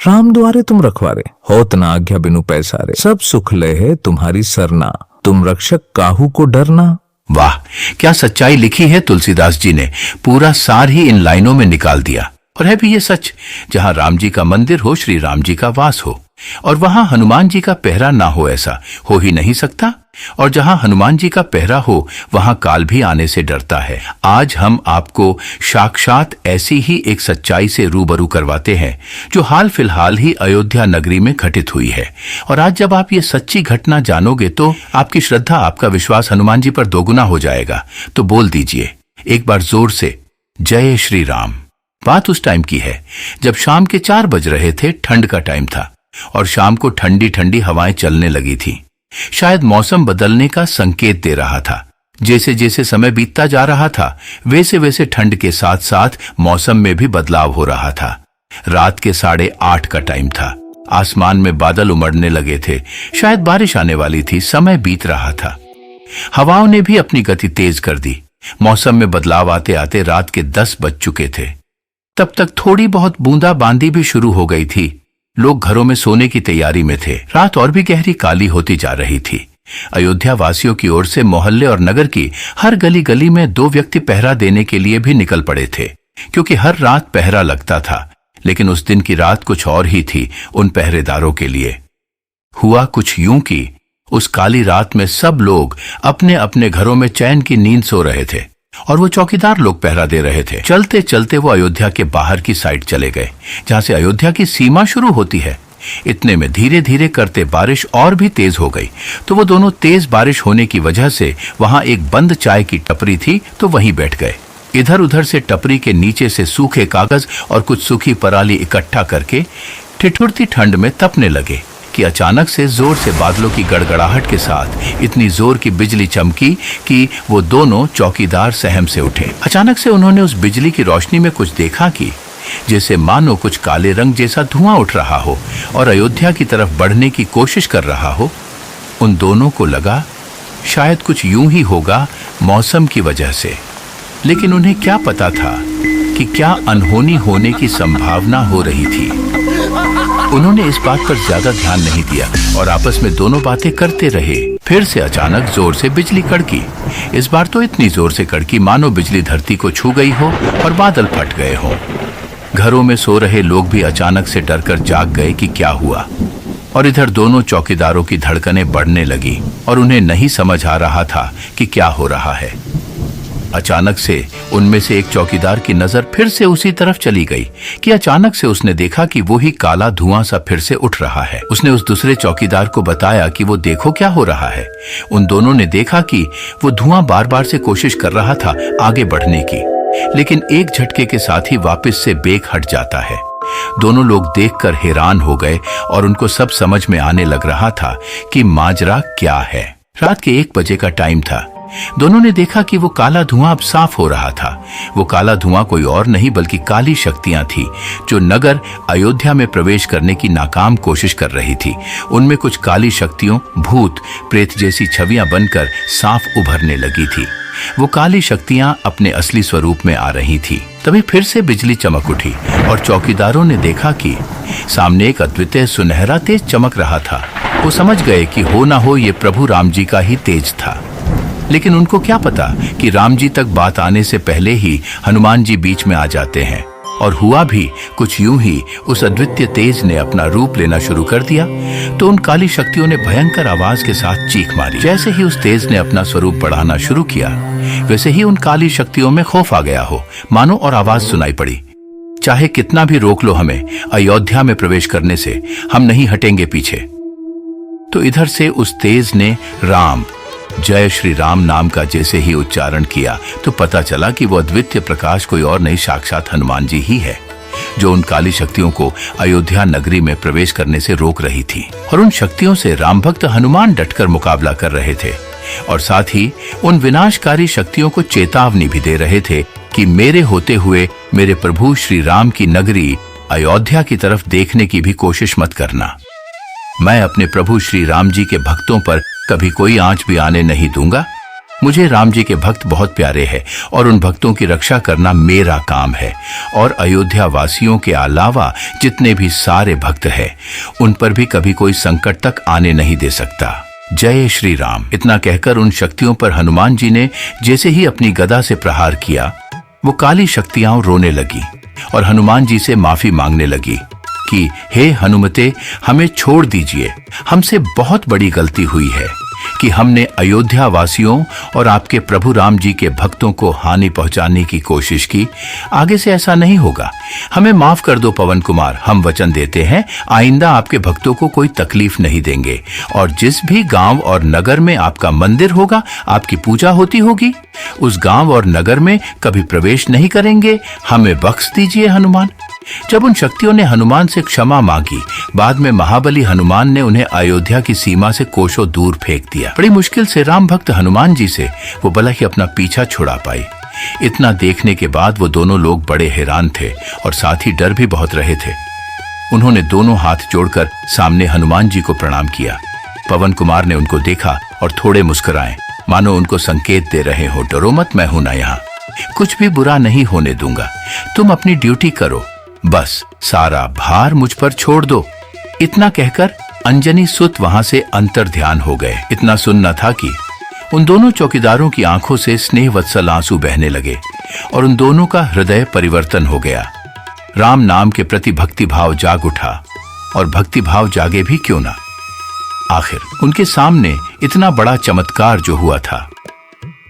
राम द्वारे तुम रखवारे, होत ना आज्ञा बिनु पैसारे, सब सुख ले है तुम्हारी सरना, तुम रक्षक काहू को डरना। वाह, क्या सच्चाई लिखी है तुलसीदास जी ने। पूरा सार ही इन लाइनों में निकाल दिया। और है भी ये सच, जहां राम जी का मंदिर हो, श्री राम जी का वास हो, और वहां हनुमान जी का पहरा ना हो, ऐसा हो ही नहीं सकता। और जहां हनुमान जी का पहरा हो, वहां काल भी आने से डरता है। आज हम आपको साक्षात ऐसी ही एक सच्चाई से रूबरू करवाते हैं, जो हाल फिलहाल ही अयोध्या नगरी में घटित हुई है। और आज जब आप ये सच्ची घटना जानोगे तो आपकी श्रद्धा, आपका विश्वास हनुमान जी पर दोगुना हो जाएगा। तो बोल दीजिए एक बार जोर से, जय श्री राम। बात उस टाइम की है जब शाम के 4 बज रहे थे, ठंड का टाइम था, और शाम को ठंडी ठंडी हवाएं चलने लगी थी। शायद मौसम बदलने का संकेत दे रहा था। जैसे जैसे समय बीतता जा रहा था, वैसे वैसे ठंड के साथ साथ मौसम में भी बदलाव हो रहा था। रात के 8:30 का टाइम था। आसमान में बादल उमड़ने लगे थे, शायद बारिश आने वाली थी। समय बीत रहा था। हवाओं ने भी अपनी गति तेज कर दी। मौसम में बदलाव आते आते रात के 10 बज चुके थे। तब तक थोड़ी बहुत बूंदाबांदी भी शुरू हो गई थी। लोग घरों में सोने की तैयारी में थे। रात और भी गहरी काली होती जा रही थी। अयोध्या वासियों की ओर से मोहल्ले और नगर की हर गली गली में 2 व्यक्ति पहरा देने के लिए भी निकल पड़े थे, क्योंकि हर रात पहरा लगता था। लेकिन उस दिन की रात कुछ और ही थी उन पहरेदारों के लिए। हुआ कुछ यूं कि उस काली रात में सब लोग अपने अपने घरों में चैन की नींद सो रहे थे, और वो चौकीदार लोग पहरा दे रहे थे। चलते चलते वो अयोध्या के बाहर की साइड चले गए, जहां से अयोध्या की सीमा शुरू होती है। इतने में धीरे धीरे करते बारिश और भी तेज हो गई। तो वो दोनों तेज बारिश होने की वजह से वहां एक बंद चाय की टपरी थी, तो वहीं बैठ गए। इधर उधर से टपरी के नीचे से सूखे कागज और कुछ सूखी पराली इकट्ठा करके ठिठुरती ठंड में तपने लगे कि अचानक से जोर से बादलों की गड़गड़ाहट के साथ इतनी जोर की बिजली चमकी कि वो दोनों चौकीदार सहम से उठे। अचानक से उन्होंने उस बिजली की रोशनी में कुछ देखा कि जैसे मानो कुछ काले रंग जैसा धुआं उठ रहा हो और अयोध्या की तरफ बढ़ने की कोशिश कर रहा हो। उन दोनों को लगा शायद कुछ यूं ही होगा मौसम की वजह से, लेकिन उन्हें क्या पता था कि क्या अनहोनी होने की संभावना हो रही थी। उन्होंने इस बात पर ज्यादा ध्यान नहीं दिया और आपस में दोनों बातें करते रहे। फिर से अचानक जोर से बिजली कड़की। इस बार तो इतनी जोर से कड़की मानो बिजली धरती को छू गई हो और बादल फट गए हों। घरों में सो रहे लोग भी अचानक से डरकर जाग गए कि क्या हुआ। और इधर दोनों चौकीदारों की धड़कनें बढ़ने लगी और उन्हें नहीं समझ आ रहा था कि क्या हो रहा है। अचानक से उनमें से एक चौकीदार की नजर फिर से उसी तरफ चली गई कि अचानक से उसने देखा कि वो ही काला धुआं सा फिर से उठ रहा है। उसने उस दूसरे चौकीदार को बताया कि वो देखो क्या हो रहा है। उन दोनों ने देखा कि वो धुआं बार बार से कोशिश कर रहा था आगे बढ़ने की, लेकिन एक झटके के साथ ही वापस से बेक हट जाता है। दोनों लोग देखकर हैरान हो गए और उनको सब समझ में आने लग रहा था कि माजरा क्या है। रात के 1 बजे का टाइम था। दोनों ने देखा कि वो काला धुआं अब साफ हो रहा था। वो काला धुआं कोई और नहीं बल्कि काली शक्तियां थी जो नगर अयोध्या में प्रवेश करने की नाकाम कोशिश कर रही थी। उनमें कुछ काली शक्तियों, भूत प्रेत जैसी छवियां बनकर साफ उभरने लगी थी। वो काली शक्तियां अपने असली स्वरूप में आ रही थी। तभी फिर से बिजली चमक उठी और चौकीदारों ने देखा कि सामने एक अद्वितीय सुनहरा तेज चमक रहा था। वो समझ गए कि हो ना हो ये प्रभु राम जी का ही तेज था। लेकिन उनको क्या पता कि राम जी तक बात आने से पहले ही हनुमान जी बीच में आ जाते हैं। और हुआ भी कुछ यूं ही, उस अद्वितीय तेज ने अपना रूप लेना शुरू कर दिया तो उन काली शक्तियों ने भयंकर आवाज के साथ चीख मारी। जैसे ही उस तेज ने अपना स्वरूप बढ़ाना शुरू किया, वैसे ही उन काली शक्तियों में खौफ आ गया हो मानो, और आवाज सुनाई पड़ी, चाहे कितना भी रोक लो हमें अयोध्या में प्रवेश करने से, हम नहीं हटेंगे पीछे। तो इधर से उस तेज ने राम, जय श्री राम नाम का जैसे ही उच्चारण किया तो पता चला कि वो अद्वितीय प्रकाश कोई और नहीं, साक्षात हनुमान जी ही है, जो उन काली शक्तियों को अयोध्या नगरी में प्रवेश करने से रोक रही थी। और उन शक्तियों से राम भक्त हनुमान डटकर मुकाबला कर रहे थे और साथ ही उन विनाशकारी शक्तियों को चेतावनी भी दे रहे थे कि मेरे होते हुए मेरे प्रभु श्री राम की नगरी अयोध्या की तरफ देखने की भी कोशिश मत करना। मैं अपने प्रभु श्री राम जी के भक्तों पर कभी कोई आंच भी आने नहीं दूंगा। मुझे राम जी के भक्त बहुत प्यारे हैं और उन भक्तों की रक्षा करना मेरा काम है। और अयोध्या वासियों के अलावा जितने भी सारे भक्त हैं, उन पर भी कभी कोई संकट तक आने नहीं दे सकता। जय श्री राम। इतना कहकर उन शक्तियों पर हनुमान जी ने जैसे ही अपनी गदा से प्रहार किया, वो काली शक्तियां रोने लगी और हनुमान जी से माफी मांगने लगी कि हे हनुमते, हमें छोड़ दीजिए, हमसे बहुत बड़ी गलती हुई है कि हमने अयोध्या वासियों और आपके प्रभु राम जी के भक्तों को हानि पहुंचाने की कोशिश की। आगे से ऐसा नहीं होगा, हमें माफ कर दो पवन कुमार। हम वचन देते हैं आइंदा आपके भक्तों को कोई तकलीफ नहीं देंगे और जिस भी गांव और नगर में आपका मंदिर होगा, आपकी पूजा होती होगी, उस गांव और नगर में कभी प्रवेश नहीं करेंगे। हमें बख्श दीजिए हनुमान। जब उन शक्तियों ने हनुमान से क्षमा मांगी, बाद में महाबली हनुमान ने उन्हें अयोध्या की सीमा से कोसों दूर फेंक दिया। बड़ी मुश्किल से राम भक्त हनुमान जी से वो भला ही अपना पीछा छुड़ा पाई। इतना देखने के बाद वो दोनों लोग बड़े हैरान थे और साथ ही डर भी बहुत रहे थे। उन्होंने दोनों हाथ जोड़कर सामने हनुमान जी को प्रणाम किया। पवन कुमार ने उनको देखा और थोड़े मुस्कुराए, मानो उनको संकेत दे रहे हो, डरो मत, मैं हूं ना यहाँ, कुछ भी बुरा नहीं होने दूंगा, तुम अपनी ड्यूटी करो, बस सारा भार मुझ पर छोड़ दो। इतना कहकर अंजनी सुत वहां से अंतर ध्यान हो गए। इतना सुनना था कि उन दोनों चौकीदारों की आंखों से स्नेह वत्सल आंसू बहने लगे और उन दोनों का हृदय परिवर्तन हो गया। राम नाम के प्रति भक्ति भाव जाग उठा और भक्ति भाव जागे भी क्यों ना। आखिर उनके सामने इतना बड़ा चमत्कार जो हुआ था।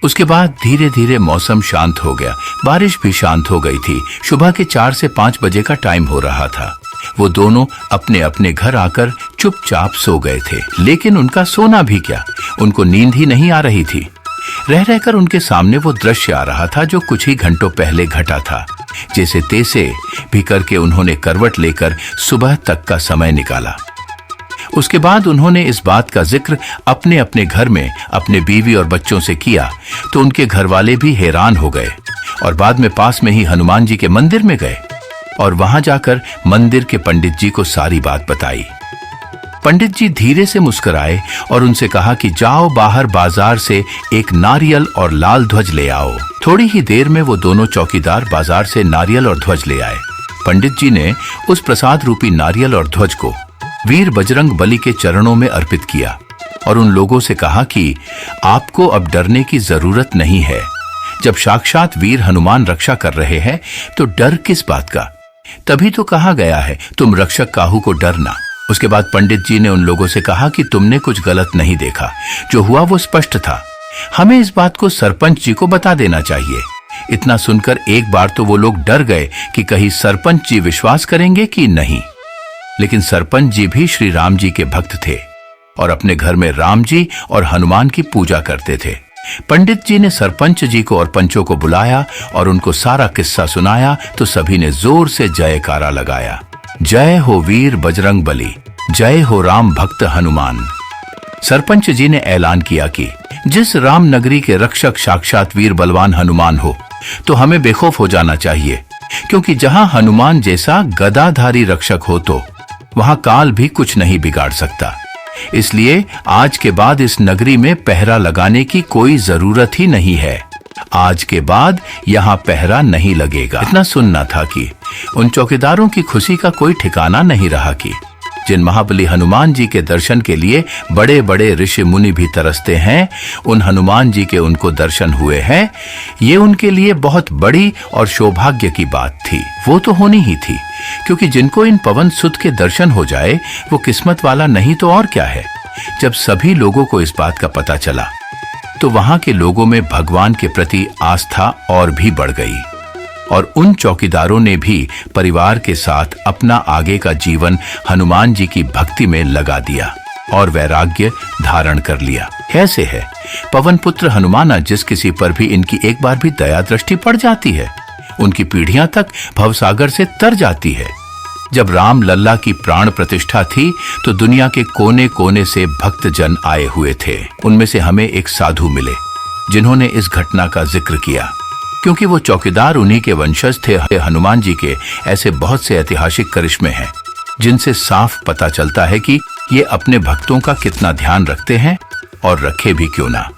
उसके बाद धीरे धीरे मौसम शांत हो गया, बारिश भी शांत हो गई थी। सुबह के 4 से 5 बजे का टाइम हो रहा था। वो दोनों अपने अपने घर आकर चुपचाप सो गए थे। लेकिन उनका सोना भी क्या, उनको नींद ही नहीं आ रही थी। रह रहकर उनके सामने वो दृश्य आ रहा था जो कुछ ही घंटों पहले घटा था। जैसे तैसे भी करके उन्होंने करवट लेकर सुबह तक का समय निकाला। उसके बाद उन्होंने इस बात का जिक्र अपने अपने घर में अपने बीवी और बच्चों से किया तो उनके घर वाले भी हैरान हो गए और बाद में पास में ही हनुमान जी के मंदिर में गए और वहां जाकर मंदिर के पंडित जी को सारी बात बताई। पंडित जी धीरे से मुस्कुराए और उनसे कहा कि जाओ बाहर बाजार से एक नारियल और लाल ध्वज ले आओ। थोड़ी ही देर में वो दोनों चौकीदार बाजार से नारियल और ध्वज ले आए। पंडित जी ने उस प्रसाद रूपी नारियल और ध्वज को वीर बजरंग बली के चरणों में अर्पित किया और उन लोगों से कहा कि आपको अब डरने की जरूरत नहीं है। जब साक्षात वीर हनुमान रक्षा कर रहे हैं तो डर किस बात का। तभी तो कहा गया है तुम रक्षक काहू को डरना। उसके बाद पंडित जी ने उन लोगों से कहा कि तुमने कुछ गलत नहीं देखा, जो हुआ वो स्पष्ट था। हमें इस बात को सरपंच जी को बता देना चाहिए। इतना सुनकर एक बार तो वो लोग डर गए कि कहीं सरपंच जी विश्वास करेंगे कि नहीं। लेकिन सरपंच जी भी श्री राम जी के भक्त थे और अपने घर में राम जी और हनुमान की पूजा करते थे। पंडित जी ने सरपंच जी को और पंचों को बुलाया और उनको सारा किस्सा सुनाया तो सभी ने जोर से जयकारा लगाया। जय हो वीर बजरंग बली, जय हो राम भक्त हनुमान। सरपंच जी ने ऐलान किया कि जिस राम नगरी के रक्षक साक्षात वीर बलवान हनुमान हो तो हमें बेखौफ हो जाना चाहिए, क्योंकि जहां हनुमान जैसा गदाधारी रक्षक हो तो वहां काल भी कुछ नहीं बिगाड़ सकता। इसलिए आज के बाद इस नगरी में पहरा लगाने की कोई जरूरत ही नहीं है। आज के बाद यहाँ पहरा नहीं लगेगा। इतना सुनना था कि उन चौकीदारों की खुशी का कोई ठिकाना नहीं रहा कि जिन महाबली हनुमान जी के दर्शन के लिए बड़े बड़े ऋषि मुनि भी तरसते हैं, उन हनुमान जी के उनको दर्शन हुए हैं। ये उनके लिए बहुत बड़ी और सौभाग्य की बात थी। वो तो होनी ही थी, क्योंकि जिनको इन पवन सुत के दर्शन हो जाए वो किस्मत वाला नहीं तो और क्या है। जब सभी लोगों को इस बात का पता चला तो वहां के लोगों में भगवान के प्रति आस्था और भी बढ़ गई और उन चौकीदारों ने भी परिवार के साथ अपना आगे का जीवन हनुमान जी की भक्ति में लगा दिया और वैराग्य धारण कर लिया। ऐसे है पवन पुत्र हनुमाना, जिस किसी पर भी इनकी एक बार भी दया दृष्टि पड़ जाती है, उनकी पीढ़ियां तक भवसागर से तर जाती है। जब राम लल्ला की प्राण प्रतिष्ठा थी तो दुनिया के कोने कोने से भक्तजन आए हुए थे। उनमें से हमें एक साधु मिले जिन्होंने इस घटना का जिक्र किया, क्योंकि वो चौकीदार उन्हीं के वंशज थे। हनुमान जी के ऐसे बहुत से ऐतिहासिक करिश्मे हैं जिनसे साफ पता चलता है कि ये अपने भक्तों का कितना ध्यान रखते हैं और रखे भी क्यों ना।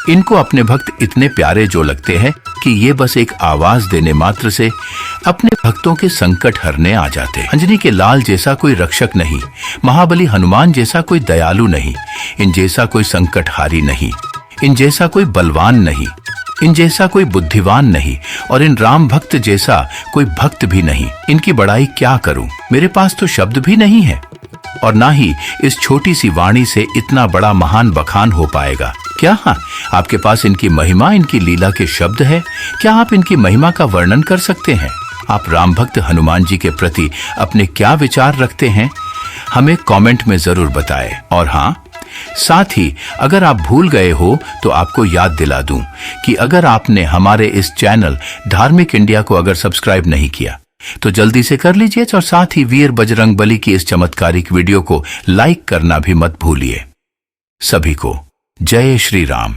इनको अपने भक्त इतने प्यारे जो लगते हैं कि ये बस एक आवाज देने मात्र से अपने भक्तों के संकट हरने आ जाते हैं। अंजनी के लाल जैसा कोई रक्षक नहीं, महाबली हनुमान जैसा कोई दयालु नहीं, इन जैसा कोई संकटहारी नहीं, इन जैसा कोई बलवान नहीं, इन जैसा कोई बुद्धिवान नहीं, और इन राम भक्त जैसा कोई भक्त भी नहीं। इनकी बड़ाई क्या करूं, मेरे पास तो शब्द भी नहीं है, और ना ही इस छोटी सी वाणी से इतना बड़ा महान बखान हो पाएगा। क्या हाँ, आपके पास इनकी महिमा, इनकी लीला के शब्द है? क्या आप इनकी महिमा का वर्णन कर सकते हैं? आप राम भक्त हनुमान जी के प्रति अपने क्या विचार रखते हैं? हमें कमेंट में जरूर बताएं। और हाँ, साथ ही अगर आप भूल गए हो तो आपको याद दिला दूं कि अगर आपने हमारे इस चैनल धार्मिक इंडिया को अगर सब्सक्राइब नहीं किया तो जल्दी से कर लीजिए, और साथ ही वीर बजरंग बली की इस चमत्कारिक वीडियो को लाइक करना भी मत भूलिए। सभी को जय श्री राम।